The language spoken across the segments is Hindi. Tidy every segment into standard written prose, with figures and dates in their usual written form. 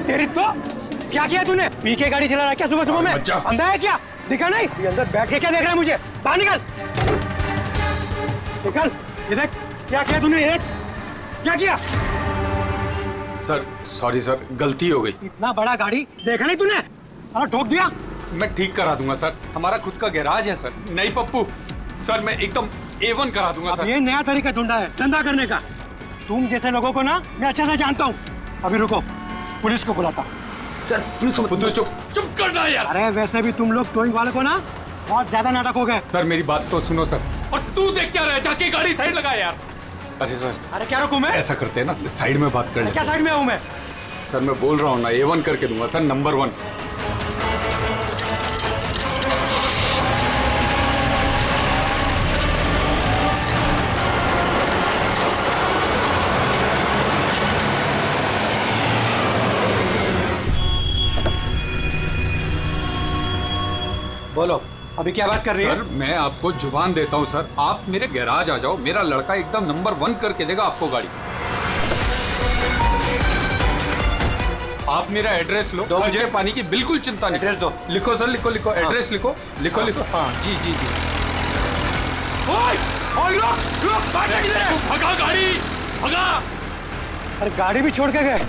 तेरी तो क्या किया तूने? पी के गाड़ी चला रहा है क्या सुबह सुबह में? अंधा है क्या? दिखा नहीं? ये अंदर बैठ के क्या देख रहा है मुझे? बाहर निकल, निकल। ये देख क्या किया तूने? ये देख क्या किया? सर सॉरी सर, गलती हो गई। इतना बड़ा गाड़ी देखा नहीं तूने? अरे ठोक दिया। मैं ठीक करा दूंगा सर, हमारा खुद का गैराज है सर। नहीं पप्पू सर, मैं एकदम A1 करा दूंगा सर। ये नया तरीका ढूंढा है धंधा करने का। तुम जैसे लोगों को ना मैं अच्छे से जानता हूँ। अभी रुको, पुलिस को बुलाता हूँ। सर पुलिस को तू चुप करना यार। अरे वैसे भी तुम लोग टोइंग वाले को ना बहुत ज्यादा नाटक हो गए। सर मेरी बात तो सुनो सर। और तू देख क्या रहा है, जाके गाड़ी साइड लगा यार। अरे सर, अरे क्या रुकूं मैं? ऐसा करते हैं ना, साइड में बात कर लेते हैं। क्या साइड में हूँ मैं? सर मैं बोल रहा हूँ ना, A1 करके दूंगा सर, नंबर 1। बोलो अभी क्या बात कर रही है? सर मैं आपको जुबान देता हूँ सर, आप मेरे गैराज आ जाओ, मेरा लड़का एकदम नंबर 1 करके देगा आपको गाड़ी। आप मेरा एड्रेस लो, मुझे पानी की बिल्कुल चिंता नहीं। एड्रेस दो। लिखो सर, लिखो लिखो, एड्रेस लिखो लिखो लिखो। हाँ जी जी जी। भगा गाड़ी, भगा। अरे गाड़ी भी छोड़ के गए।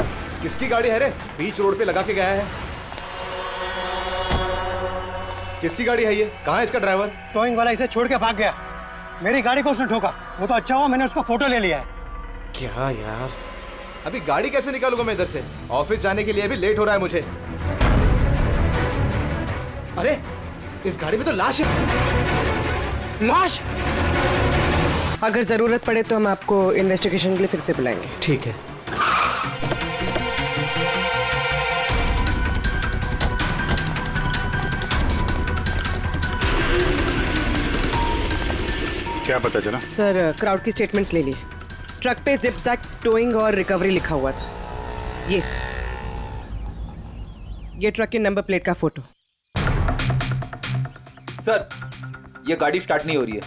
किसकी गाड़ी है रे? बीच रोड पे लगा के गया है। किसकी गाड़ी है ये? कहाँ है इसका ड्राइवर? टोइंग वाला इसे छोड़ के भाग गया। मेरी गाड़ी को उसने ठोका। वो तो अच्छा हुआ मैंने उसका फोटो ले लिया है। क्या यार, अभी गाड़ी कैसे निकालूंगा मैं इधर से? ऑफिस जाने के लिए भी लेट हो रहा है मुझे। अरे इस गाड़ी में तो लाश है। लाश? अगर जरूरत पड़े तो हम आपको इन्वेस्टिगेशन के लिए फिर से बुलाएंगे। ठीक है। क्या पता चला? सर क्राउड की स्टेटमेंट्स ले लिए। ट्रक पे जिप जैक टोइंग और रिकवरी लिखा हुआ था। ये ट्रक के नंबर प्लेट का फोटो। सर ये गाड़ी स्टार्ट नहीं हो रही है,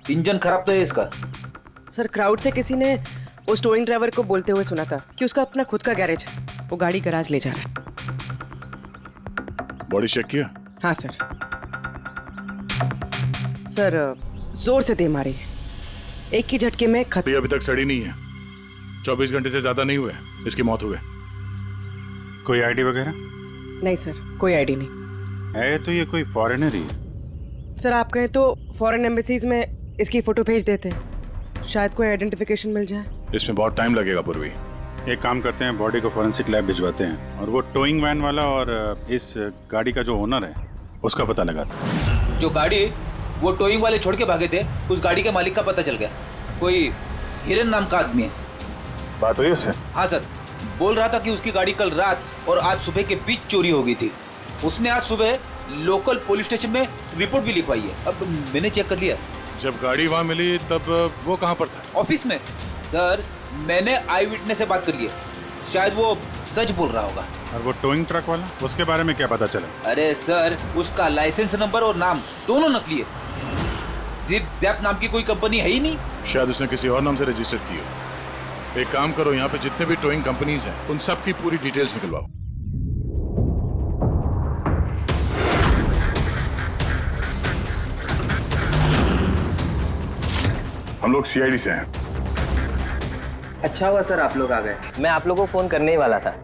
इंजन खराब तो है इसका। सर क्राउड से किसी ने उस टोइंग ड्राइवर को बोलते हुए सुना था कि उसका अपना खुद का गैरेज है, वो गाड़ी गैराज ले जा रहा है। बॉडी चेक किया? हाँ सर। सर जोर से दे मारी, एक ही झटके में खत्म। अभी तक सड़ी नहीं है, 24 घंटे से ज्यादा नहीं हुए इसकी मौत हुए। कोई आईडी वगैरह? नहीं सर, कोई आईडी नहीं है। तो ये कोई फॉरेनर ही है? सर आप कहें तो फॉरेन एम्बेसीज में इसकी फोटो भेज देते, शायद कोई आइडेंटिफिकेशन मिल जाए। इसमें बहुत टाइम लगेगा पूर्वी। एक काम करते हैं, बॉडी को फॉरेंसिक लैब भिजवाते हैं और वो टोइंग वैन वाला और इस गाड़ी का जो ओनर है उसका पता लगाते हैं। जो गाड़ी वो टोइंग वाले छोड़ के भागे थे, उस गाड़ी के मालिक का पता चल गया। कोई हिरन नाम का आदमी है। बात हुई उससे? हाँ सर, बोल रहा था कि उसकी गाड़ी कल रात और आज सुबह के बीच चोरी हो गई थी। उसने आज सुबह लोकल पुलिस स्टेशन में रिपोर्ट भी लिखवाई है। अब मैंने चेक कर लिया। जब गाड़ी वहाँ मिली तब वो कहाँ पर था? ऑफिस में। सर मैंने आई विटनेस से बात कर ली है, शायद वो सच बोल रहा होगा। और वो टोइंग ट्रक वाला, उसके बारे में क्या पता चला? अरे सर उसका लाइसेंस नंबर और नाम दोनों नकली है। जिप जैप नाम की कोई कंपनी है ही नहीं। शायद उसने किसी और नाम से रजिस्टर की हो। एक काम करो, यहाँ पे जितने भी टोइंग कंपनीज हैं उन सब की पूरी डिटेल्स निकलवाओ। हम लोग CID से हैं। अच्छा हुआ सर आप लोग आ गए, मैं आप लोगों को फोन करने ही वाला था।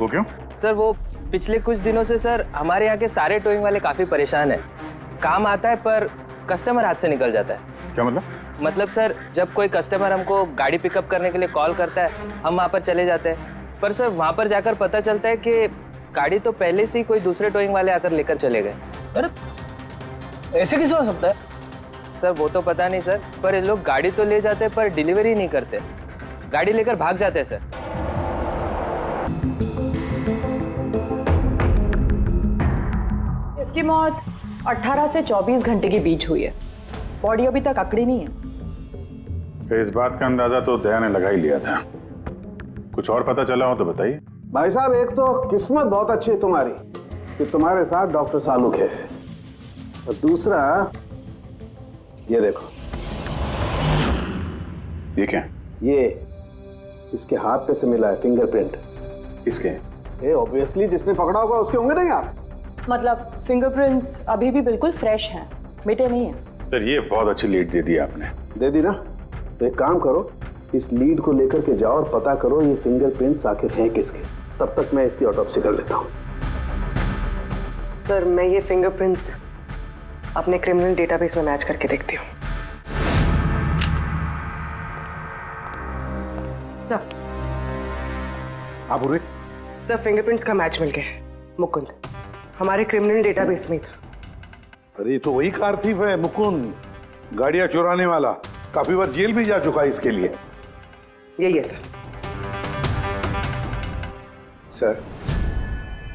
वो क्यों? सर वो पिछले कुछ दिनों से सर हमारे यहाँ के सारे टोइंग वाले काफी परेशान हैं। काम आता है पर कस्टमर हाथ से निकल जाता है। क्या मतलब? मतलब सर जब कोई कस्टमर हमको गाड़ी पिकअप करने के लिए कॉल करता है, हम वहाँ पर चले जाते हैं, पर सर वहाँ पर जाकर पता चलता है कि गाड़ी तो पहले से ही कोई दूसरे टोइंग वाले आकर लेकर चले गए। अरे ऐसे कैसे हो सकता है? सर वो तो पता नहीं सर, पर ये लोग गाड़ी तो ले जाते पर डिलीवरी नहीं करते, गाड़ी लेकर भाग जाते हैं सर। इसकी मौत 18 से 24 घंटे के बीच हुई है। बॉडी अभी तक अकड़ी नहीं है। तो इस बात का अंदाजा तो दया ने लगा ही लिया था। कुछ और पता चला हो तो बताइए। भाई साहब एक तो किस्मत बहुत अच्छी है तुम्हारी कि तुम्हारे साथ डॉक्टर सालुक है, और दूसरा ये देखो। ये क्या? ये इसके हाथ पे से मिला है फिंगरप्रिंट। किसके? ये ऑब्वियसली जिसने पकड़ा होगा उसके होंगे ना यार। मतलब फिंगरप्रिंट्स अभी भी बिल्कुल फ्रेश हैं, मिटे नहीं हैं। सर ये बहुत अच्छी लीड दे दी आपने। दे दी ना? तो एक काम करो, इस लीड को लेकर के जाओ और पता करो ये फिंगरप्रिंट्स आखिर हैं किसके। तब तक मैं इसकी ऑटोप्सी कर लेता हूँ। सर मैं ये फिंगरप्रिंट्स अपने क्रिमिनल डेटाबेस में मैच करके देखती हूँ। सर हाँ पूर्वी। सर फिंगरप्रिंट्स का मैच मिल गया। मुकुंद हमारे क्रिमिनल डेटाबेस में ही था। अरे ये तो वही कारतीब है मुकुंद, गाड़ियां चुराने वाला। काफी बार जेल भी जा चुका है इसके लिए। यही है सर।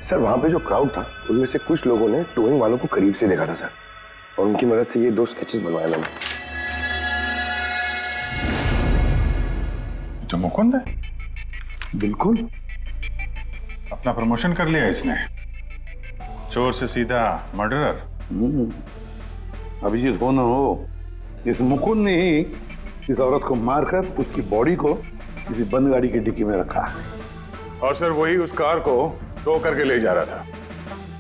सर वहां पे जो क्राउड था उनमें से कुछ लोगों ने टोइंग वालों को करीब से देखा था सर, और उनकी मदद से ये 2 स्केचेस बनवाए मैंने। तो मुकुंद है, बिल्कुल। अपना प्रमोशन कर लिया इसने, चोर से सीधा मर्डरर। अभिजीत हो ना हो, इस मुकुंद ने ही इस औरत को मारकर उसकी बॉडी को किसी बंद गाड़ी की डिक्की में रखा। और सर वही उस कार को टो करके ले जा रहा था।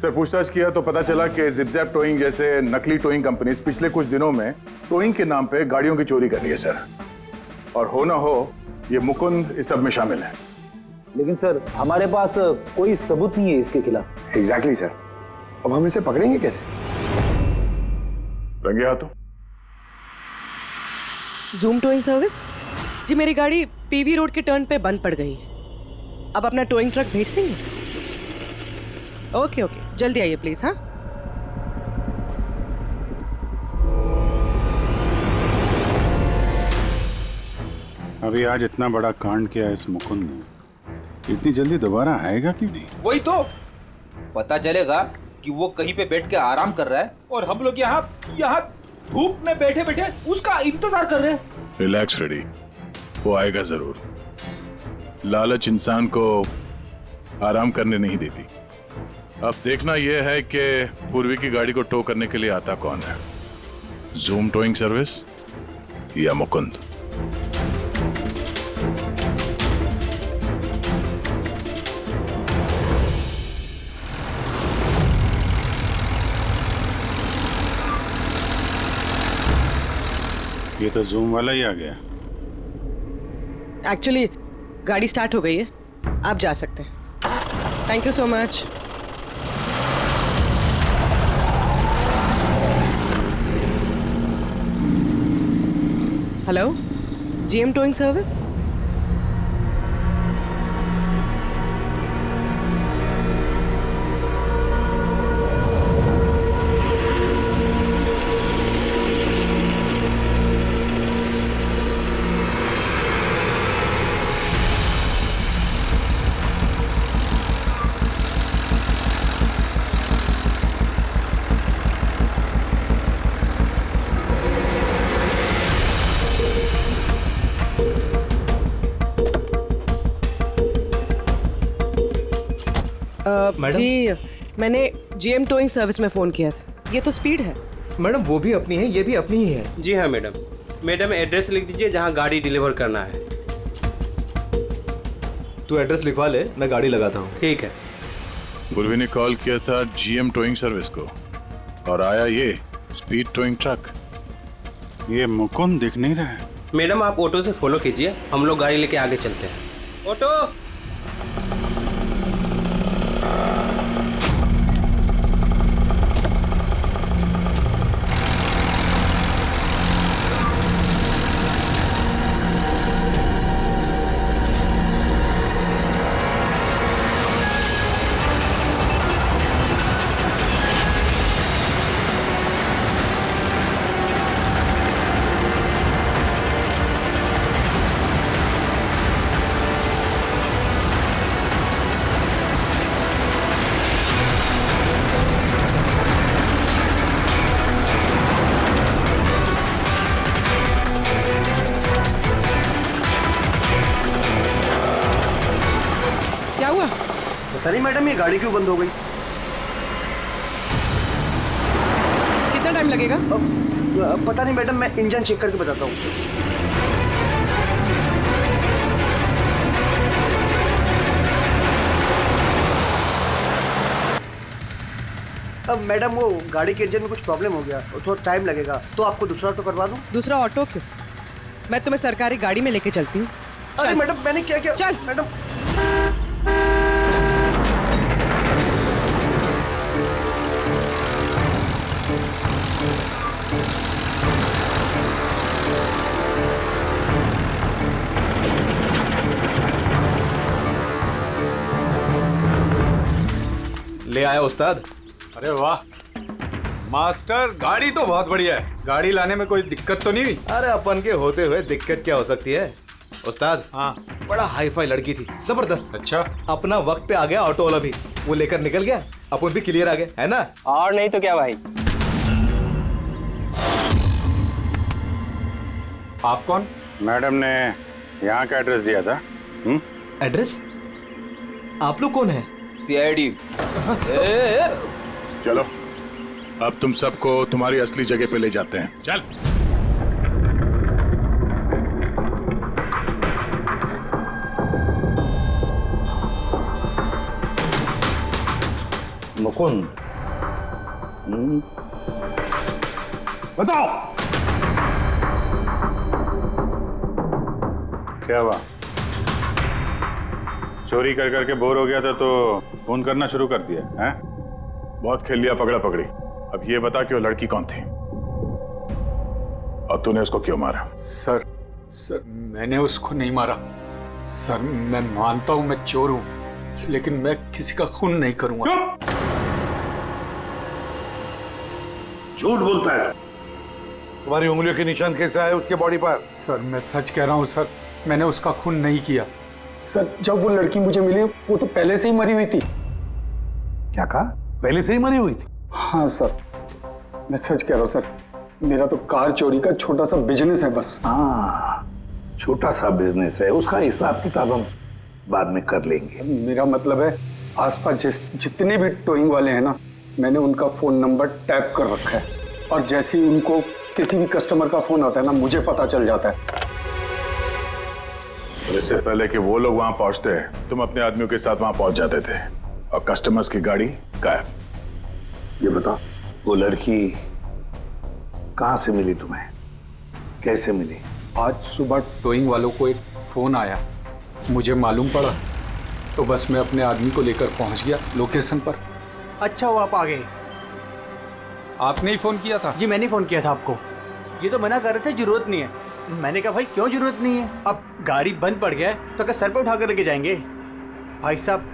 सर पूछताछ किया तो पता चला कि जिप-जैप टोइंग जैसे नकली टोइंग कंपनीज पिछले कुछ दिनों में टोइंग के नाम पे गाड़ियों की चोरी कर रही है सर। और हो ना हो ये मुकुंद इस सब में शामिल है। लेकिन सर हमारे पास कोई सबूत नहीं है इसके खिलाफ। एग्जैक्टली सर, अब हम इसे पकड़ेंगे कैसे? रंगे हाथों। जूम टोइंग सर्विस जी, मेरी गाड़ी पीवी रोड के टर्न पे बंद पड़ गई। अब अपना टोइंग ट्रक भेज देंगे? ओके ओके, जल्दी आइए प्लीज। हाँ अभी आज इतना बड़ा कांड किया इस मुकुंद ने, इतनी जल्दी दोबारा आएगा कि नहीं? वही तो पता चलेगा कि वो कहीं पे बैठ के आराम कर रहा है और हम लोग यहाँ धूप में बैठे बैठे उसका इंतजार कर रहे हैं। रिलैक्स फ्रेडी, वो आएगा जरूर। लालच इंसान को आराम करने नहीं देती। अब देखना यह है कि पूर्वी की गाड़ी को टो करने के लिए आता कौन है, जूम टोइंग सर्विस या मुकुंद। ये तो जूम वाला ही आ गया। एक्चुअली गाड़ी स्टार्ट हो गई है, आप जा सकते हैं। Thank you so much. Hello, GM towing service. Madam? जी मैंने जीएम टोइंग सर्विस में फ़ोन किया था। ये तो स्पीड है। मैडम वो भी अपनी है, ये भी अपनी ही है। जी हाँ मैडम। मैडम एड्रेस लिख दीजिए जहाँ गाड़ी डिलीवर करना है। तू एड्रेस लिखवा ले, मैं गाड़ी लगाता हूँ। ठीक है। पूर्वी ने कॉल किया था जीएम टोइंग सर्विस को और आया ये स्पीड टोइंग ट्रक। ये मुकुंद दिख नहीं रहा है। मैडम आप ऑटो से फॉलो कीजिए, हम लोग गाड़ी लेके आगे चलते हैं। ऑटो। पता नहीं मैडम ये गाड़ी क्यों बंद हो गई। कितना टाइम लगेगा? पता नहीं मैडम, मैं इंजन चेक करके बताता हूँ। अब मैडम वो गाड़ी के इंजन में कुछ प्रॉब्लम हो गया, थोड़ा टाइम लगेगा, तो आपको दूसरा ऑटो करवा दूं? दूसरा ऑटो क्यों? मैं तुम्हें सरकारी गाड़ी में लेके चलती हूँ। अरे मैडम मैंने क्या किया? चल मैडम। ले आया उस्ताद। अरे वाह मास्टर, गाड़ी तो बहुत बढ़िया है। गाड़ी लाने में कोई दिक्कत तो नहीं हुई? अरे अपन के होते हुए दिक्कत क्या हो सकती है उस्ताद? हाँ, बड़ा हाई फाई लड़की थी, जबरदस्त। अच्छा, अपना वक्त पे आ गया ऑटो वाला भी, वो लेकर निकल गया, अपन भी क्लियर आ गए, है ना? और नहीं तो क्या भाई। आप कौन? मैडम ने यहाँ का एड्रेस दिया था। एड्रेस? आप लोग कौन है? सीआईडी। चलो अब तुम सबको तुम्हारी असली जगह पे ले जाते हैं। चल। मुकुंद, बताओ क्या हुआ? चोरी कर करके बोर हो गया था तो फोन करना शुरू कर दिया है? बहुत खेल लिया पकड़ा पकड़ी। अब ये बता कि वो लड़की कौन थी और तूने उसको क्यों मारा? सर मैंने उसको नहीं मारा। सर मैं मानता हूं मैं चोर हूं, लेकिन मैं किसी का खून नहीं करूंगा। झूठ बोलता है। तुम्हारी उंगलियों के निशान कैसे आए उसके बॉडी पर? सर मैं सच कह रहा हूं सर, मैंने उसका खून नहीं किया। सर जब वो लड़की मुझे मिली वो तो पहले से ही मरी हुई थी। क्या कहा? पहले से ही मरी हुई थी? हाँ सर, मैं सच कह रहा हूँ सर। मेरा तो कार चोरी का छोटा सा बिजनेस है बस। हाँ, छोटा सा बिजनेस है, उसका हिसाब किताब हम बाद में कर लेंगे। मेरा मतलब है आसपास जितने भी टोइंग वाले हैं ना, मैंने उनका फोन नंबर टैप कर रखा है, और जैसे ही उनको किसी भी कस्टमर का फोन आता है ना, मुझे पता चल जाता है। इससे पहले कि वो लोग वहां पहुंचते तुम अपने आदमियों के साथ वहां पहुंच जाते थे और कस्टमर्स की गाड़ी गायब। ये बता, वो लड़की कहां से मिली तुम्हें? कैसे मिली? आज सुबह टोइंग वालों को एक फोन आया, मुझे मालूम पड़ा तो बस मैं अपने आदमी को लेकर पहुंच गया लोकेशन पर। अच्छा वो आप आ गए? आपने ही फोन किया था? जी मैंने फोन किया था आपको। ये तो मना कर रहे थे जरूरत नहीं है। मैंने कहा भाई क्यों जरूरत नहीं है, अब गाड़ी बंद पड़ गया है तो क्या सर पे उठा कर लेके जाएंगे? भाई साहब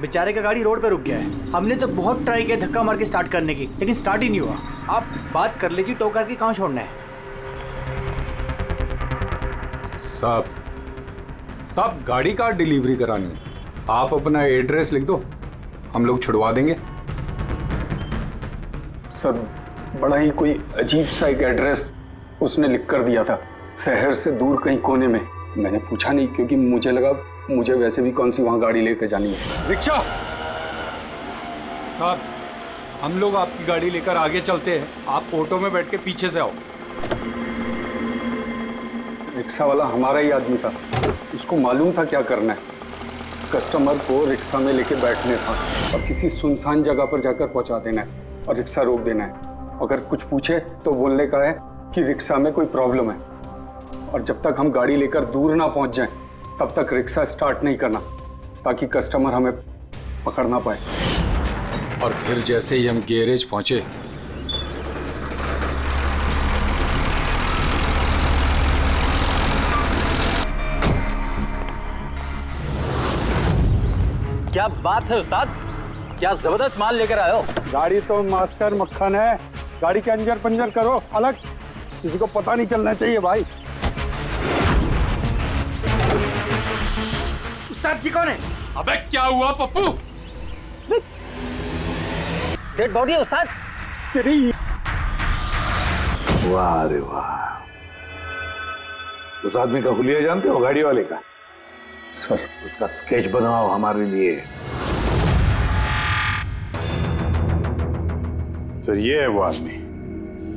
बेचारे का गाड़ी रोड पे रुक गया है। हमने तो बहुत ट्राई किया धक्का मार के स्टार्ट करने की, लेकिन स्टार्ट ही नहीं हुआ। आप बात कर लीजिए, टो करके कहाँ छोड़ना है? सब गाड़ी का डिलीवरी करानी है। आप अपना एड्रेस लिख दो, हम लोग छुड़वा देंगे। सर बड़ा ही कोई अजीब सा एक एड्रेस उसने लिख कर दिया था, शहर से दूर कहीं कोने में। मैंने पूछा नहीं क्योंकि मुझे लगा मुझे वैसे भी कौन सी वहां गाड़ी लेकर जानी है। रिक्शा साहब, हम लोग आपकी गाड़ी लेकर आगे चलते हैं, आप ऑटो में बैठ के पीछे से आओ। रिक्शा वाला हमारा ही आदमी था, उसको मालूम था क्या करना है। कस्टमर को रिक्शा में लेके बैठने था और किसी सुनसान जगह पर जाकर पहुंचा देना है और रिक्शा रोक देना है। अगर कुछ पूछे तो बोलने का है कि रिक्शा में कोई प्रॉब्लम है, और जब तक हम गाड़ी लेकर दूर ना पहुंच जाएं तब तक रिक्शा स्टार्ट नहीं करना, ताकि कस्टमर हमें पकड़ ना पाए। और फिर जैसे ही हम गैरेज पहुंचे, क्या बात है उस्ताद, क्या जबरदस्त माल लेकर आए हो। गाड़ी तो मास्टर मक्खन है, गाड़ी के अंजर पंजर करो अलग, किसी को पता नहीं चलना चाहिए भाई। उस्ताद जी कौन है? अबे क्या हुआ पप्पू? डेड बॉडी है उस्ताद। वाह रे वाह, उस आदमी का हुलिया जानते हो, गाड़ी वाले का? सर उसका स्केच बनाओ हमारे लिए। सर ये है वो आदमी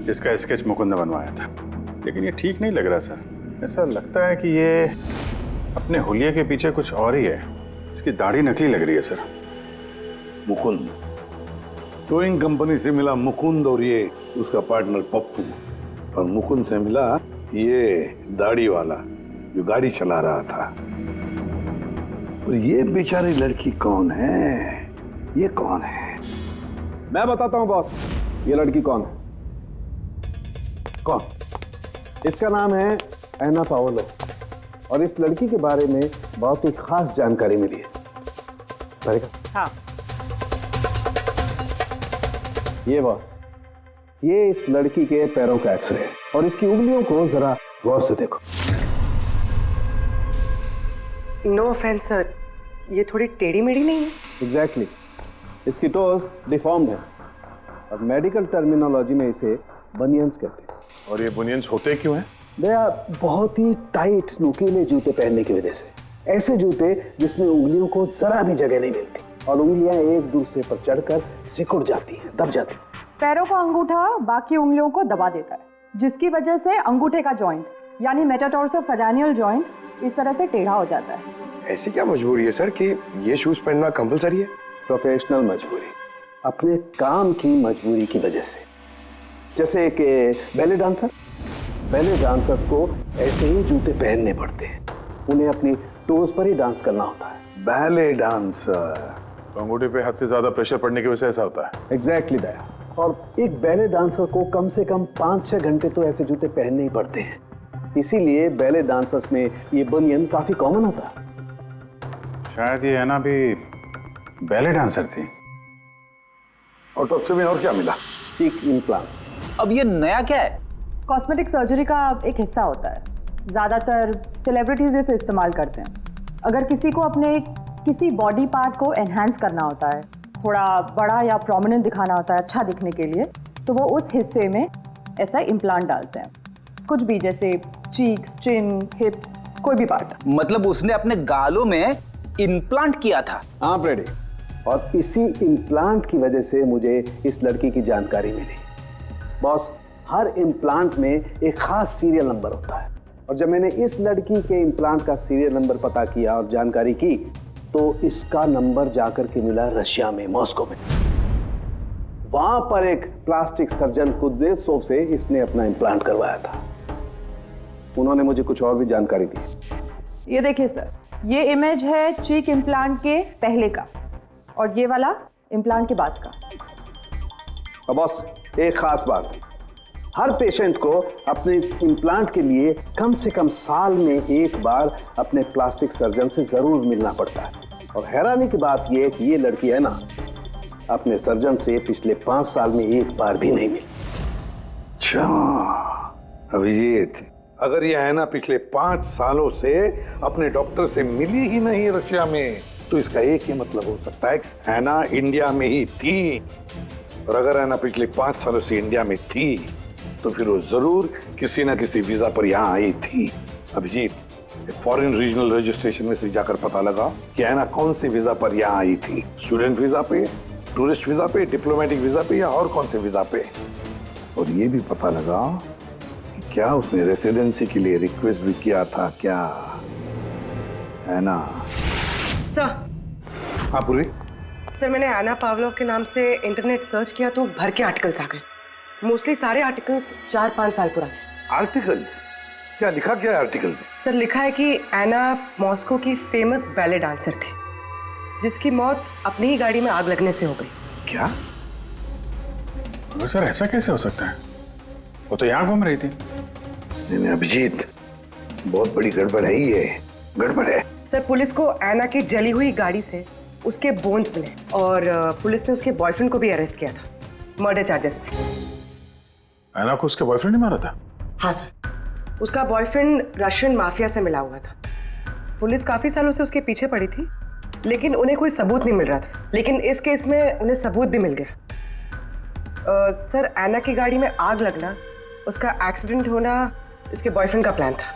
जिसका स्केच मुकुंद ने बनवाया था, लेकिन ये ठीक नहीं लग रहा सर। ऐसा लगता है कि ये अपने हुलिये के पीछे कुछ और ही है। इसकी दाढ़ी नकली लग रही है सर। मुकुंद, टोइंग कंपनी से मिला मुकुंद और ये उसका पार्टनर पप्पू, और मुकुंद से मिला ये दाढ़ी वाला जो गाड़ी चला रहा था। और ये बेचारी लड़की कौन है? ये कौन है? मैं बताता हूं बॉस, ये लड़की कौन है। कौन? इसका नाम है एना पाओलो, और इस लड़की के बारे में बहुत ही खास जानकारी मिली है। हाँ। ये बॉस, ये इस लड़की के पैरों का एक्सरे है, और इसकी उंगलियों को जरा गौर से देखो। नो ऑफेंस सर, ये थोड़ी टेढ़ी मेढ़ी नहीं है? एग्जैक्टली, इसकी टोज डिफॉर्म्ड है, और मेडिकल टर्मिनोलॉजी में इसे बनियंस कहते हैं। और ये बुनियंस होते क्यों हैं? भैया, बहुत ही टाइट नुकीले जूते पहनने की वजह से। ऐसे जूते जिसमें उंगलियों को जरा भी जगह नहीं मिलती, और उंगलियां एक दूसरे पर चढ़कर सिकुड़ जाती हैं, दब जाती हैं। पैरों का अंगूठा बाकी उंगलियों को दबा देता है, जिसकी वजह से अंगूठे का जॉइंट यानी मेटाटार्सोफेरेनियल जॉइंट इस तरह से टेढ़ा हो जाता है। ऐसी क्या मजबूरी है सर कि ये शूज पहनना कंपलसरी है? प्रोफेशनल मजबूरी, अपने काम की मजबूरी की वजह से। जैसे कि बैले डांसर्स को ऐसे ही जूते पहनने पड़ते हैं, उन्हें अपनी टोज पर ही डांस करना होता है। बैले डांसर, तो अंगूठे पे हद से ज्यादा प्रेशर पड़ने की वजह से ऐसा होता है। एग्जैक्टली दया। और एक बैले डांसर को कम से कम 5-6 घंटे तो ऐसे जूते पहनने ही पड़ते हैं, इसीलिए बैले डांसर्स में ये बनियन काफी कॉमन होता है। शायद ये है ना भी बैले डांसर थी। ऑटोप्सी में और क्या मिला? चीक इम्प्लांट्स। अब ये नया क्या है? कॉस्मेटिक सर्जरी का एक हिस्सा होता है, ज़्यादातर सेलिब्रिटीज इसे इस्तेमाल करते हैं। अगर किसी को अपने किसी बॉडी पार्ट को एनहांस करना होता है, थोड़ा बड़ा या प्रोमिनेंट दिखाना होता है अच्छा दिखने के लिए, तो वो उस हिस्से में ऐसा इम्प्लांट डालते हैं। कुछ भी, जैसे चीक्स, चिन, हिप्स, कोई भी पार्ट। मतलब उसने अपने गालों में इम्प्लांट किया था? हाँ ब्रेडी, और इसी इम्प्लांट की वजह से मुझे इस लड़की की जानकारी मिली। बॉस, हर इम्प्लांट में एक खास सीरियल नंबर होता है, और जब मैंने इस लड़की के इम्प्लांट का सीरियल नंबर पता किया और जानकारी की, तो इसका नंबर जाकर के मिला रशिया में, मॉस्को में। वहां पर एक प्लास्टिक सर्जन कुद्रेसोव से इसने अपना इम्प्लांट करवाया था। उन्होंने मुझे कुछ और भी जानकारी दी। ये देखिए सर, ये इमेज है चीक इम्प्लांट के पहले का, और ये वाला इम्प्लांट के बाद का। और बॉस, एक खास बात, हर पेशेंट को अपने इम्प्लांट के लिए कम से कम साल में एक बार अपने प्लास्टिक सर्जन से जरूर मिलना पड़ता है। और हैरानी की बात यह है कि ये लड़की है ना, अपने सर्जन से पिछले 5 साल में एक बार भी नहीं मिली। अच्छा अभिजीत, अगर ये है ना पिछले 5 सालों से अपने डॉक्टर से मिली ही नहीं रशिया में, तो इसका एक ही मतलब हो सकता है हैना इंडिया में ही थी। और अगर हैना पिछले 5 सालों से इंडिया में थी, तो फिर वो जरूर किसी ना किसी वीजा पर यहाँ आई थी। अभिजीत, फॉरेन रीजनल रजिस्ट्रेशन में से जाकर पता लगा कि हैना कौन से वीजा पर यहाँ आई थी। स्टूडेंट वीजा पे, टूरिस्ट वीजा पे, डिप्लोमेटिक वीजा पे, या और कौन से वीजा पे। और ये भी पता लगा कि क्या उसने रेसिडेंसी के लिए रिक्वेस्ट भी किया था क्या, है ना? सर। हाँ पूरी। सर, मैंने एना पावलोव के नाम से इंटरनेट सर्च किया तो भर के आर्टिकल्स आ गए। मोस्टली सारे आर्टिकल्स 4-5 साल पुराने। आर्टिकल्स? क्या लिखा क्या है आर्टिकल में? सर, लिखा है कि एना मॉस्को की फेमस बैले डांसर थी, जिसकी मौत अपनी ही गाड़ी में आग लगने से हो गई। क्या? सर ऐसा कैसे हो सकता है? वो तो यहाँ घूम रही थी। नहीं अभिजीत, बहुत बड़ी गड़बड़ है ये, गड़बड़ है। सर, पुलिस को एना की जली हुई गाड़ी से उसके बोन्स मिले, और पुलिस ने उसके बॉयफ्रेंड को भी अरेस्ट किया था मर्डर चार्जेस पे। एना को उसके बॉयफ्रेंड ने मारा था? हाँ सर, उसका बॉयफ्रेंड रशियन माफिया से मिला हुआ था। पुलिस काफी सालों से उसके पीछे पड़ी थी, लेकिन उन्हें कोई सबूत नहीं मिल रहा था। लेकिन इस केस में उन्हें सबूत भी मिल गया। सर, एना की गाड़ी में आग लगना, उसका एक्सीडेंट होना उसके बॉयफ्रेंड का प्लान था।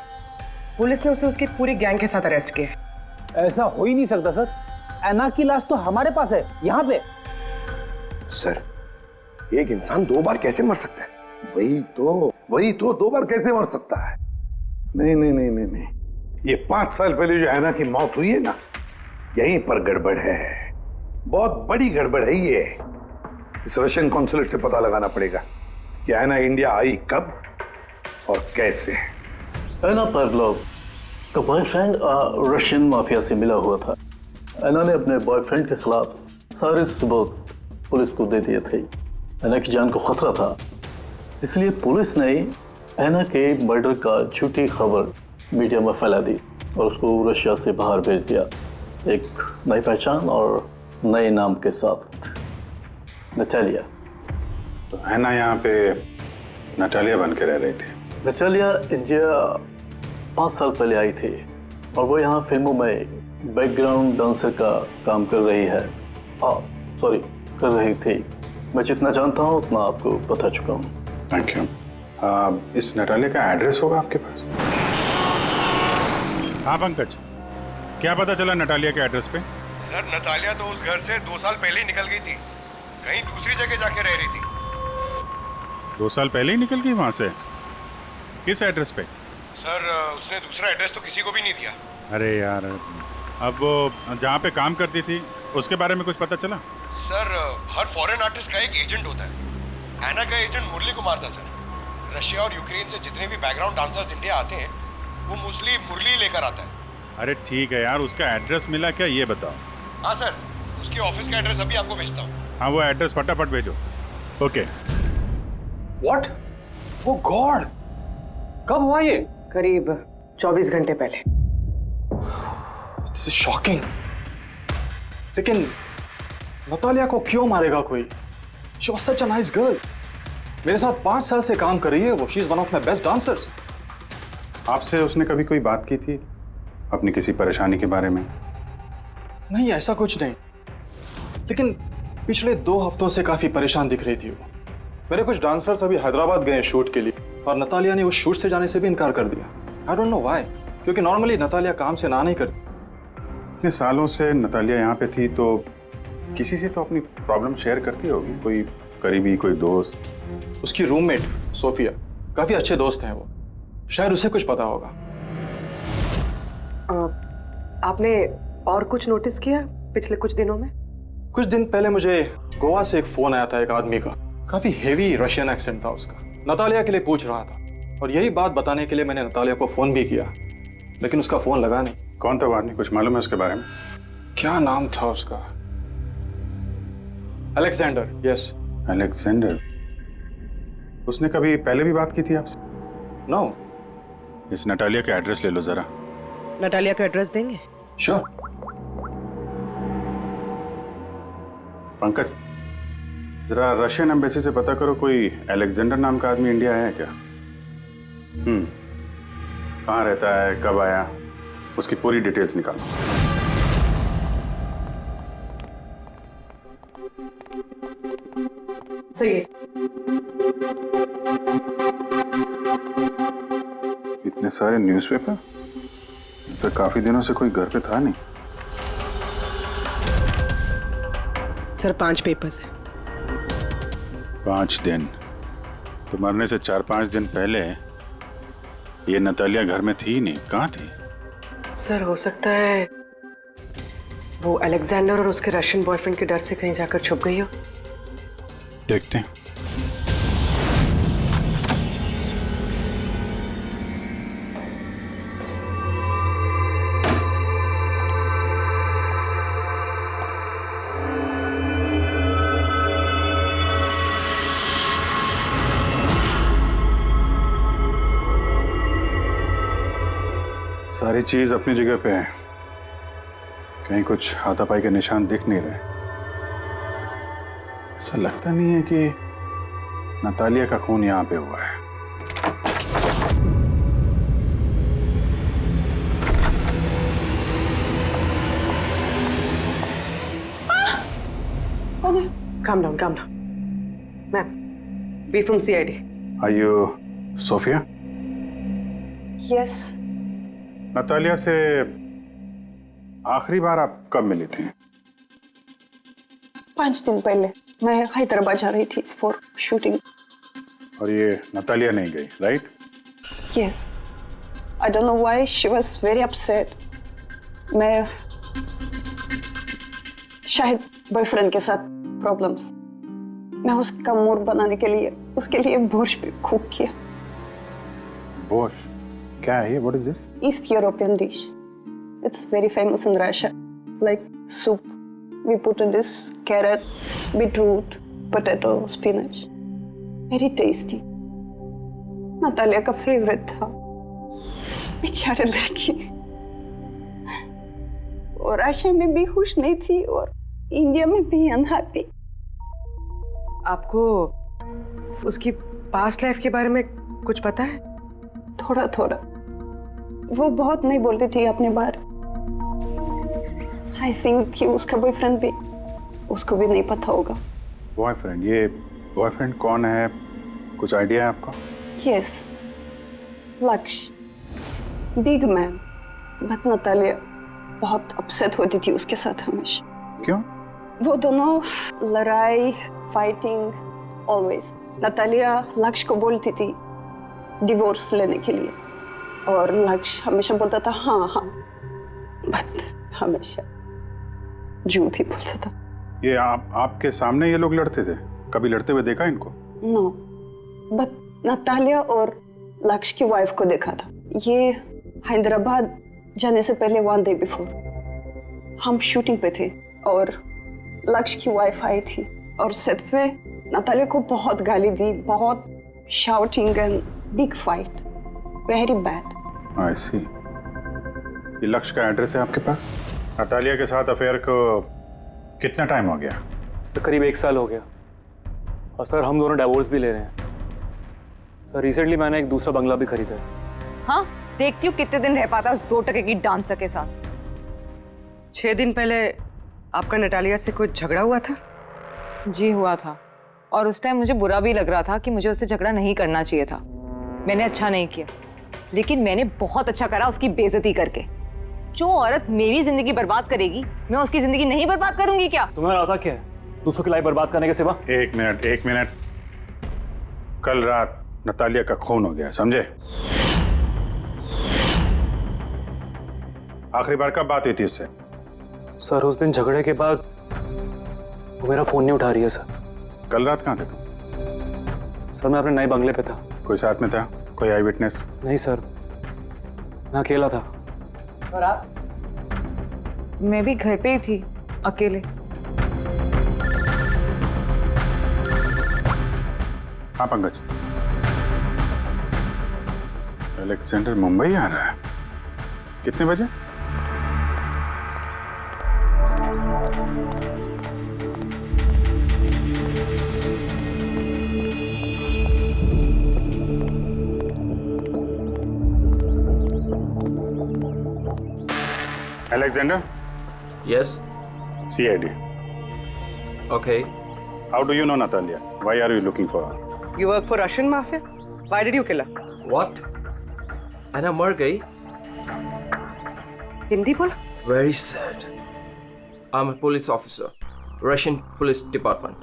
पुलिस ने उसे उसकी पूरी गैंग के साथ अरेस्ट किया। ऐसा हो ही नहीं सकता सर, एना की लाश तो हमारे पास है यहाँ पे। सर, एक इंसान 2 बार कैसे मर सकता है? वही तो 2 बार कैसे मर सकता है? नहीं, ये 5 साल पहले जो हैना की मौत हुई है ना, यहीं पर गड़बड़ है, बहुत बड़ी गड़बड़ है ये। इस रशियन कॉन्सुलेट से पता लगाना पड़ेगा कि ऐना इंडिया आई कब और कैसे। ऐना पावलोव का बॉयफ्रेंड रशियन माफिया से मिला हुआ था। ऐना ने अपने बॉयफ्रेंड के खिलाफ सारे सबूत पुलिस को दे दिए थे। ऐना की जान को खतरा था, इसलिए पुलिस ने ऐना के मर्डर का झूठी खबर मीडिया में फैला दी और उसको रशिया से बाहर भेज दिया, एक नई पहचान और नए नाम के साथ, नटालिया। तो ऐना यहाँ पे नटालिया बन के रह रही थी। नटालिया इंडिया 5 साल पहले आई थी और वो यहाँ फिल्मों में बैकग्राउंड डांसर का काम कर रही है। कर रही थी। मैं जितना जानता हूँ उतना आपको बता चुका हूँ। Thank you. इस नटालिया का एड्रेस होगा आपके पास? हाँ पंकज, क्या पता चला नटालिया के एड्रेस पे? सर नतालिया तो उस घर से 2 साल पहले ही निकल गई थी, कहीं दूसरी जगह जाके रह रही थी। 2 साल पहले ही निकल गई वहां से? किस एड्रेस पे? सर उसने दूसरा एड्रेस तो किसी को भी नहीं दिया। अरे यार, अब वो जहाँ पे काम करती थी उसके बारे में कुछ पता चला? सर हर फॉरेन आर्टिस्ट का एक एजेंट होता है। ऐना का एजेंट मुरली कुमार था सर। रशिया और यूक्रेन से जितने भी बैकग्राउंड डांसर्स इंडिया आते हैं वो मोस्टली मुरली लेकर आता है। अरे ठीक है यार, उसका एड्रेस मिला क्या ये बताओ। हाँ सर, उसके ऑफिस का एड्रेस अभी आपको भेजता हूँ। हाँ वो एड्रेस फटाफट भेजो। ओके। व्हाट? ओ गॉड, कब हुआ ये? करीब 24 घंटे पहले। This is shocking. लेकिन नतालिया को क्यों मारेगा कोई? She was such a nice girl. मेरे साथ 5 साल से काम कर रही है वो। She is one of my best dancers. आपसे उसने कभी कोई बात की थी अपनी किसी परेशानी के बारे में? नहीं, ऐसा कुछ नहीं, लेकिन पिछले 2 हफ्तों से काफी परेशान दिख रही थी वो। मेरे कुछ डांसर्स अभी हैदराबाद गए शूट के लिए और नतालिया ने उस शूट से जाने से भी इनकार कर दिया। आई डोंट नो व्हाई, क्योंकि नॉर्मली नतालिया काम से ना नहीं करती। इतने सालों से नतालिया यहाँ पे थी तो किसी से तो अपनी प्रॉब्लम शेयर करती होगी, कोई करीबी, कोई दोस्त। उसकी रूममेट सोफिया, काफी अच्छे दोस्त हैं वो, शायद उसे कुछ पता होगा। आपने और कुछ नोटिस किया पिछले कुछ दिनों में? कुछ दिन पहले मुझे गोवा से एक फोन आया था एक आदमी का, काफी हेवी रशियन एक्सेंट था उसका। नतालिया के लिए पूछ रहा था और यही बात बताने के लिए मैंने नतालिया को फोन भी किया, लेकिन उसका फोन लगा नहीं। कौन था वो आदमी, कुछ मालूम है उसके बारे में? क्या नाम था उसका? अलेक्जेंडर। Yes, Alexander. उसने कभी पहले भी बात की थी आपसे? नो। इस नटालिया का एड्रेस ले लो जरा। नटालिया का एड्रेस देंगे? श्योर। पंकज, जरा रशियन एम्बेसी से पता करो कोई अलेक्जेंडर नाम का आदमी इंडिया है क्या? कहाँ रहता है, कब आया, उसकी पूरी डिटेल्स निकालो। सही है। इतने सारे न्यूज़पेपर, तो काफी दिनों से कोई घर पे था नहीं। सर 5 पेपर्स हैं। 5 दिन? तो मरने से 4-5 दिन पहले ये नतालिया घर में थी नहीं, कहाँ थी? सर हो सकता है वो अलेक्जेंडर और उसके रशियन बॉयफ्रेंड के डर से कहीं जाकर छुप गई हो। देखते हैं। सारी चीज अपनी जगह पे है, कहीं कुछ हाथापाई के निशान दिख नहीं रहे। ऐसा लगता नहीं है कि नतालिया का खून यहां पे हुआ है। Calm down, calm down. Ma'am, we from CID. Are you Sophia? Yes. Natalia से आखिरी बार आप कब मिली थी? 5 दिन पहले मैं हैदराबाद जा रही थी फॉर शूटिंग। और ये नतालिया नहीं गई, right? Yes. I don't know why she was very upset. मैं शायद बॉयफ्रेंड के साथ प्रॉब्लम्स। मैं उसका मूड बनाने के लिए उसके लिए बोर्श भी कुक किया। बोर्श क्या है ये? What is this? East European dish. It's very famous in Russia. Like soup. We put in this carrot, beetroot, potato, spinach. Very tasty. Natalia का फेवरेट था। बेचारी लड़की। और रशिया में भी खुश नहीं थी और इंडिया में भी अनहैप्पी। आपको उसकी पास्ट लाइफ के बारे में कुछ पता है? थोड़ा थोड़ा। वो बहुत नहीं बोलती थी अपने बारे। आई थिंक कि उसका बॉयफ्रेंड भी उसको भी नहीं पता होगा। बॉयफ्रेंड? ये बॉयफ्रेंड कौन है? कुछ आइडिया है आपका? यस, लक्ष्य, बिग मैन। बट नतालिया बहुत अपसेट होती थी उसके साथ हमेशा। क्यों? वो दोनों लड़ाई, फाइटिंग, ऑलवेज। नतालिया लक्ष्य को बोलती थी डिवोर्स लेने के लिए और लक्ष्य हमेशा बोलता था हाँ हाँ, बट हमेशा झूठ ही बोलता था। ये आपके सामने ये लोग लड़ते थे? कभी लड़ते हुए देखा इनको? नो, बट नतालिया और लक्ष्य की वाइफ को देखा था। ये हैदराबाद जाने से पहले 1 डे बिफोर हम शूटिंग पे थे और लक्ष्य की वाइफ आई थी और सेट पे नतालिया को बहुत गाली दी, बहुत shouting and big fight, very bad. I see. ये लक्ष्य का एड्रेस है आपके पास? नतालिया के साथ अफेयर को कितना टाइम हो गया? तो करीब 1 साल हो गया और सर हम दोनों डिवोर्स भी ले रहे हैं। सर रिसेंटली मैंने एक दूसरा बंगला भी खरीदा है। हाँ, देखती हूँ कितने दिन रह पाता उस 2 टके की डांसर के साथ। 6 दिन पहले आपका नटालिया से कोई झगड़ा हुआ था? जी हुआ था और उस टाइम मुझे बुरा भी लग रहा था कि मुझे उससे झगड़ा नहीं करना चाहिए था। मैंने अच्छा नहीं किया, लेकिन मैंने बहुत अच्छा करा उसकी बेइज्जती करके। जो औरत मेरी जिंदगी बर्बाद करेगी, मैं उसकी जिंदगी नहीं बर्बाद करूंगी क्या? तुम्हारा आता क्या है दूसरों की लाइफ बर्बाद करने के सिवा? एक मिनट। कल रात नतालिया का खून हो गया, समझे? आखिरी बार कब बात हुई थी उससे? सर उस दिन झगड़े के बाद वो मेरा फोन नहीं उठा रही है सर। कल रात कहाँ थे तुम? सर मैं अपने नए बंगले पे था। कोई साथ में था? कोई आई विटनेस? नहीं सर, मैं अकेला था। और आप? मैं भी घर पे ही थी, अकेले। हाँ पंकज, अलेक्जेंडर मुंबई आ रहा है। कितने बजे? Alexander? Yes. CID. Okay. How do you know Natalia? Why are you looking for her? You work for Russian mafia? Why did you kill her? What? Anna मर गई? हिंदी बोला? Very sad. I'm a police officer, Russian Police Department.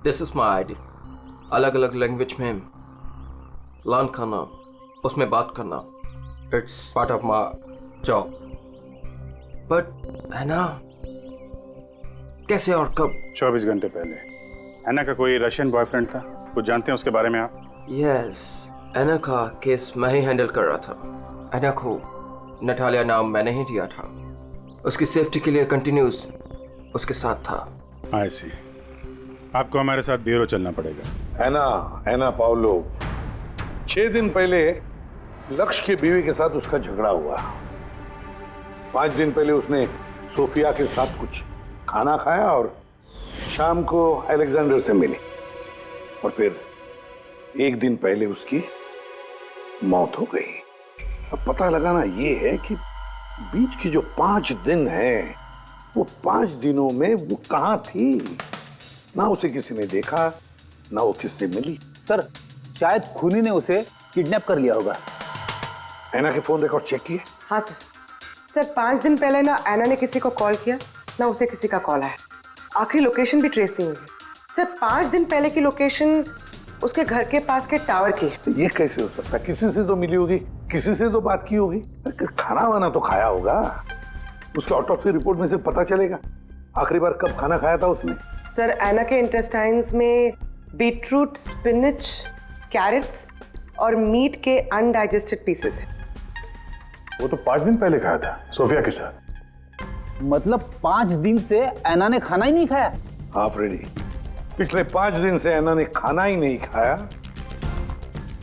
This is my ID. अलग-अलग लैंग्वेज में लर्न करना, उसमें बात करना, it's part of my job. But Anna, कैसे और कब? 24 घंटे पहले एना का कोई रशियन बॉयफ्रेंड था? कुछ जानते हैं उसके बारे में आप? Yes, एना का केस मैं ही हैंडल कर रहा था। एना को नटालिया नाम मैंने ही दिया था। उसकी सेफ्टी के लिए कंटिन्यूस उसके साथ था। I see. आपको हमारे साथ ब्यूरो चलना पड़ेगा। एना पाउलो, 6 दिन पहले लक्ष्य की बीवी के साथ उसका झगड़ा हुआ। 5 दिन पहले उसने सोफिया के साथ कुछ खाना खाया और शाम को अलेक्जेंडर से मिली और फिर 1 दिन पहले उसकी मौत हो गई। अब पता लगाना ये है कि बीच की जो 5 दिन हैं, वो 5 दिनों में वो कहाँ थी? ना उसे किसी ने देखा, ना वो किससे मिली। सर शायद खूनी ने उसे किडनैप कर लिया होगा। एना के फोन रिकॉर्ड चेक किए? हाँ सर 5 दिन पहले ना एना ने किसी को कॉल किया, ना उसे किसी का कॉल आया। आखिरी लोकेशन भी ट्रेस नहीं हुई। सर 5 दिन पहले की लोकेशन उसके घर के पास के टावर की है। ये कैसे हो सकता है? किसी से तो मिली होगी, किसी से तो बात की होगी, खाना वाना तो खाया होगा। उसके ऑटोप्सी रिपोर्ट में से पता चलेगा आखिरी बार कब खाना खाया था उसने। सर एना के इंटेस्टाइन्स में बीटरूट, स्पिनच, कैरेट्स और मीट के अनडाइजेस्टेड पीसेस हैं। वो तो 5 दिन पहले खाया था सोफिया के साथ। मतलब 5 दिन से ऐना ने खाना ही नहीं खाया? हाँ फ्रेडी, पिछले 5 दिन से ऐना ने खाना ही नहीं खाया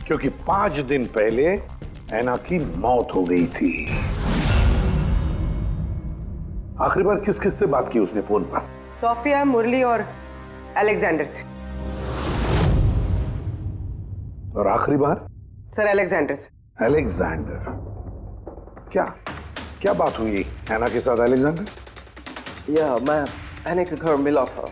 क्योंकि 5 दिन पहले ऐना की मौत हो गई थी। आखिरी बार किस किस से बात की उसने फोन पर? सोफिया, मुरली और अलेक्जेंडर से। और आखिरी बार? सर अलेक्जेंडर से। अलेक्जेंडर? क्या क्या बात हुई ऐना के साथ अलेक्जेंडर? या मैं ऐना के घर मिला था।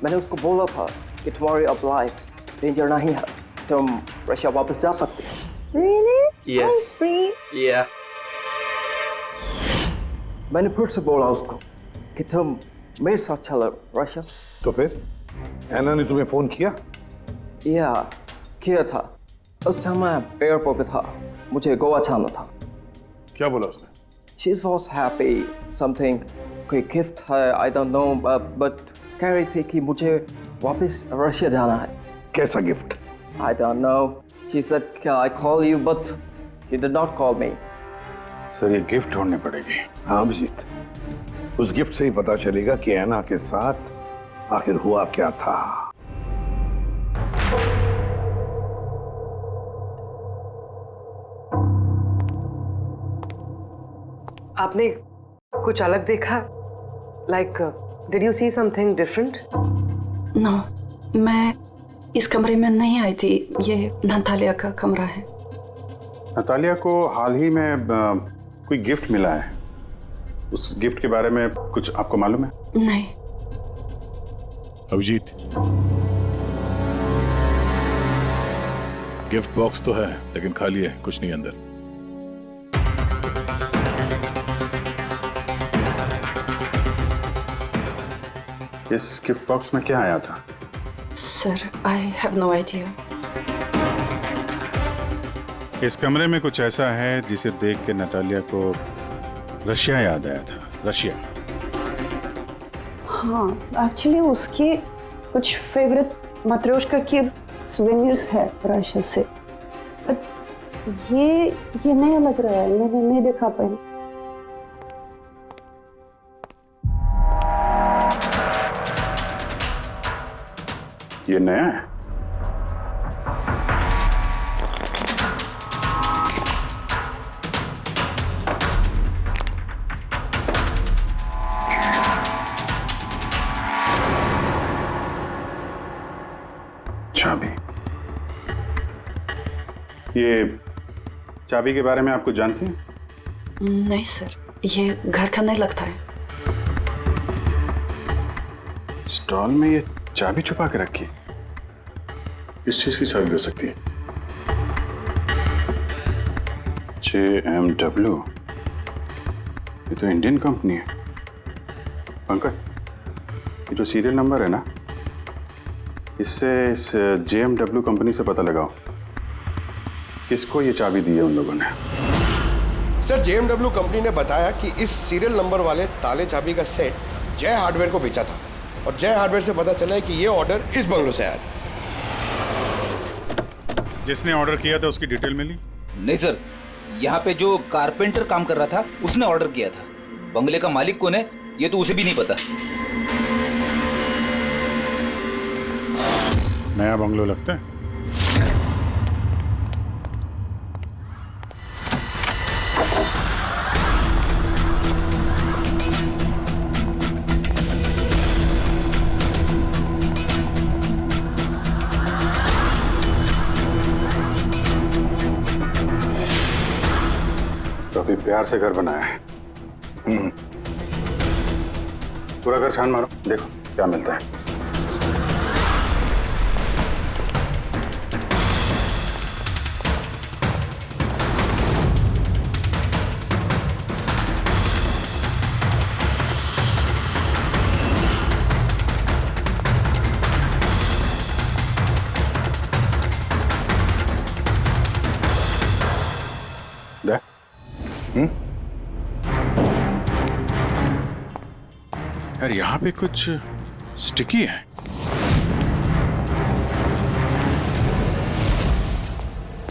मैंने उसको बोला था कि तुम्हारी अब लाइफ डेंजर नहीं है, तुम रशिया वापस जा सकते हो। Really? Yes. I'm free. Yeah. मैंने फिर से बोला उसको कि तुम मेरे साथ चलो रशिया। तो फिर ऐना ने तुम्हें फोन किया? या किया था। उस टाइम मैं एयरपोर्ट पे था, मुझे गोवा जाना था। क्या बोला उसने? She was happy, something कोई गिफ्ट है, I don't know, but कह रही थी कि मुझे वापस रशिया जाना है। कैसा gift? I don't know. She said, "Can I call you?" But she did not call me. Sir ये गिफ्ट ढूंढनी पड़ेगी। हाँ अभिजीत, उस गिफ्ट से ही पता चलेगा कि ऐना के साथ आखिर हुआ क्या था। आपने कुछ अलग देखा? Like, did you see something different? No, मैं इस कमरे में नहीं आई थी। ये नतालिया का कमरा है। नतालिया को हाल ही में कोई गिफ्ट मिला है। उस गिफ्ट के बारे में कुछ आपको मालूम है? नहीं। अभिजीत, गिफ्ट बॉक्स तो है लेकिन खाली है, कुछ नहीं अंदर। इस गिफ्ट बॉक्स में क्या आया था? Sir, I have no idea. इस कमरे में कुछ ऐसा है जिसे देख के नतालिया को रशिया याद आया था। रशिया? हाँ, एक्चुअली उसके कुछ फेवरेट मात्रोश्का के सुवेनियर्स है रशिया से। ये नया लग रहा है, मैंने नहीं देखा पहले। ये नया है? चाबी। ये चाबी के बारे में आप कुछ जानती हैं? नहीं सर, ये घर का नहीं लगता है। स्टॉल में ये चाबी छुपा के रखी है। किस चीज की चाबी हो सकती है? JMW, ये तो इंडियन कंपनी है। पंकज, ये जो सीरियल नंबर है ना, इससे इस JMW कंपनी से पता लगाओ किसको ये चाबी दी है उन लोगों ने। सर, JMW कंपनी ने बताया कि इस सीरियल नंबर वाले ताले चाबी का सेट जय हार्डवेयर को बेचा था और जय हार्डवेयर से पता चला है कि ये ऑर्डर इस बंगलों से आया था। जिसने ऑर्डर किया था उसकी डिटेल मिली? नहीं सर, यहाँ पे जो कारपेंटर काम कर रहा था उसने ऑर्डर किया था। बंगले का मालिक कौन है ये तो उसे भी नहीं पता। नया बंगलो लगता है। काफी प्यार से घर बनाया है। पूरा घर छान मारो, देखो क्या मिलता है। यार यहाँ पे कुछ स्टिकी है।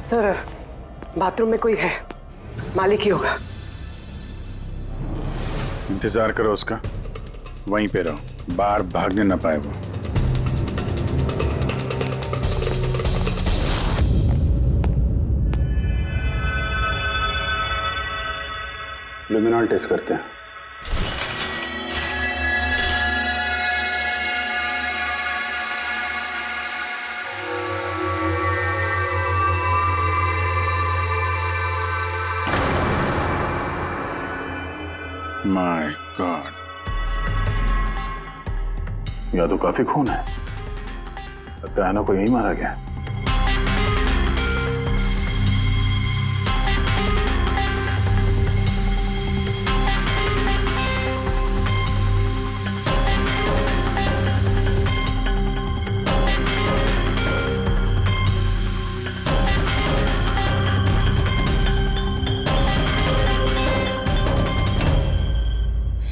सर बाथरूम में कोई है, मालिक ही होगा। इंतजार करो उसका, वहीं पे रहो, बाहर भागने ना पाए वो। लुमिनॉल टेस्ट करते हैं। माय गॉड, या तो काफी खून है, लगता है ना को यही मारा गया।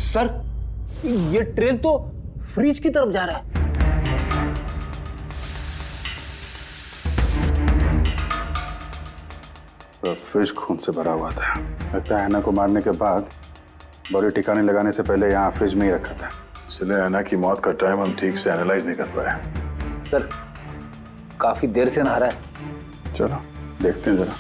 सर, ये ट्रेन तो फ्रिज की तरफ जा रहा है। तो फ्रिज खून से भरा हुआ था। लगता है हैना को मारने के बाद बॉडी ठिकाने लगाने से पहले यहाँ फ्रिज में ही रखा था, इसलिए हैना की मौत का टाइम हम ठीक से एनालाइज नहीं कर पाए। सर, काफी देर से नहा रहा है। चलो देखते हैं जरा।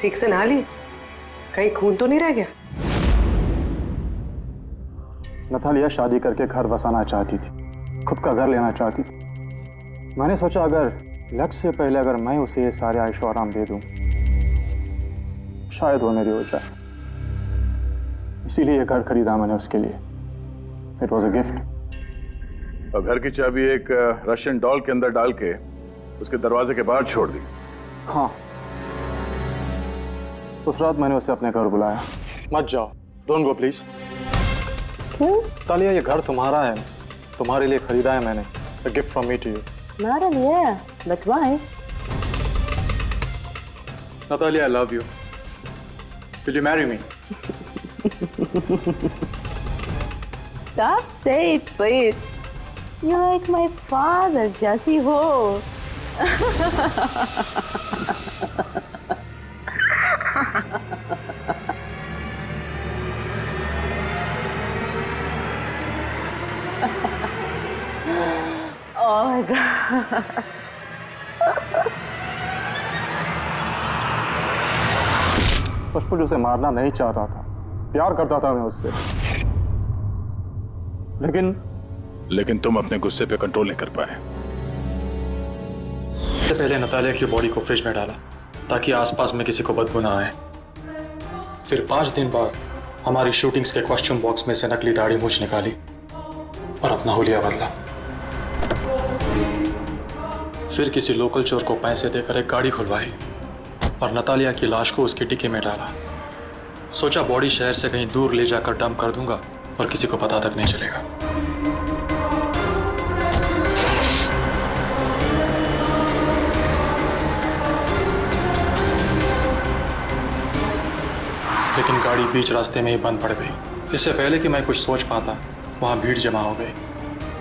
ठीक से नहा ली? कहीं खून तो नहीं रह गया? नतालिया शादी करके घर बसाना चाहती थी, खुद का घर लेना चाहती थी। मैंने सोचा अगर लक्ष्य से पहले अगर मैं उसे ये सारे आयशो आराम दे दूं, शायद वो मेरी हो जाए। इसीलिए ये घर खरीदा मैंने उसके लिए। It was a gift. और घर की चाबी एक रशियन डॉल के अंदर डाल के उसके दरवाजे के बाहर छोड़ दी। हाँ, उस रात मैंने उसे अपने घर बुलाया। मत जाओ, डोंट गो प्लीज। क्यों? तालिया, ये घर तुम्हारा है, तुम्हारे लिए खरीदा है मैंने। A gift from me to you. Not really, yeah. But why? Natalia, I love you. Will you marry me? Stop, say it, please. You're like my father, Jesse Ho. Oh my God. सचमुच उसे मारना नहीं चाहता था, प्यार करता था मैं उससे, लेकिन तुम अपने गुस्से पे कंट्रोल नहीं कर पाए। इससे पहले नतालिया की बॉडी को फ्रिज में डाला ताकि आसपास में किसी को बदबू ना आए। फिर 5 दिन बाद हमारी शूटिंग्स के कॉस्ट्यूम बॉक्स में से नकली दाढ़ी मूंछ निकाली और अपना हुलिया बदला। फिर किसी लोकल चोर को पैसे देकर एक गाड़ी खुलवाई और नतालिया की लाश को उसकी डिक्की में डाला। सोचा बॉडी शहर से कहीं दूर ले जाकर डंप कर दूंगा और किसी को पता तक नहीं चलेगा। लेकिन गाड़ी बीच रास्ते में ही बंद पड़ गई। इससे पहले कि मैं कुछ सोच पाता, वहां भीड़ जमा हो गई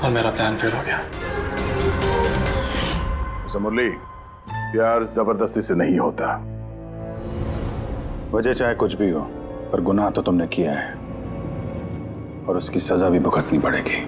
और मेरा प्लान फेल हो गया। मुरली, प्यार जबरदस्ती से नहीं होता। वजह चाहे कुछ भी हो, पर गुनाह तो तुमने किया है और उसकी सजा भी भुगतनी पड़ेगी।